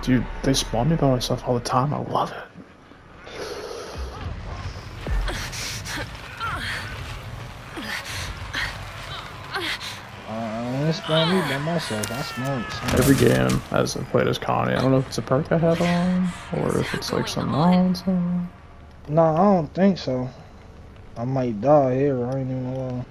Dude, they spawn me by myself all the time. I love it. They spawn me by myself. I smoked. Every game as I played as Connie. I don't know if it's a perk I have on or if it's like some nonsense. No, I don't think so. I might die here. I ain't even know.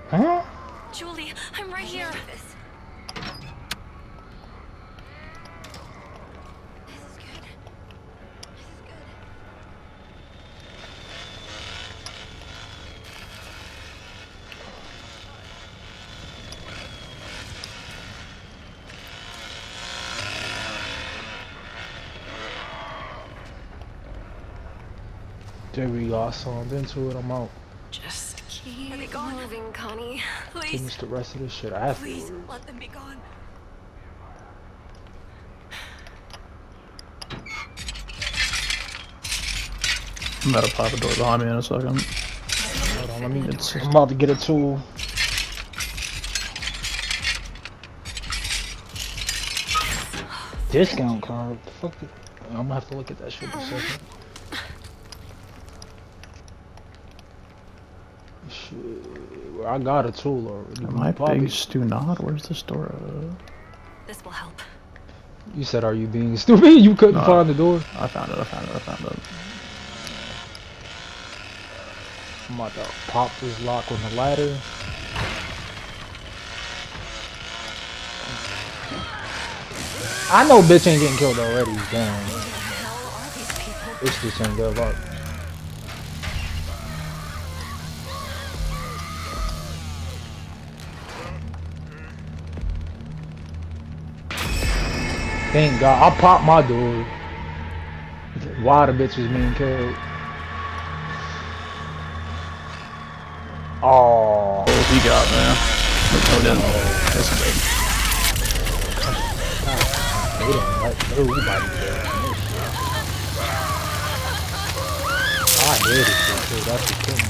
Huh? Julie, I'm right here. This is good. This is good. There we go. I saw into it. I'm out. Just keep moving, Connie. Please, Finish the rest of this shit afterwards. please, let them be gone. I'm about to pop a door behind me in a second. Hold on, let me. I'm about to get a tool. Discount card. Fuck it. I'm gonna have to look at that shit in a second. Shit. Well, I got a tool already. Am I Bobby, big stew not? Where's the store? This will help. you said, are you being stupid? You couldn't No. find the door? I found it, I found it, I found it. I'm about to pop this lock on the ladder. I know bitch ain't getting killed already. Damn. Who the hell are these people? This bitch ain't good luck. Thank God. I popped my door. Why the bitch was being killed? Oh. What he got, man? Oh, didn't. That's big. They don't like nobody there. I hate it too. That's the thing.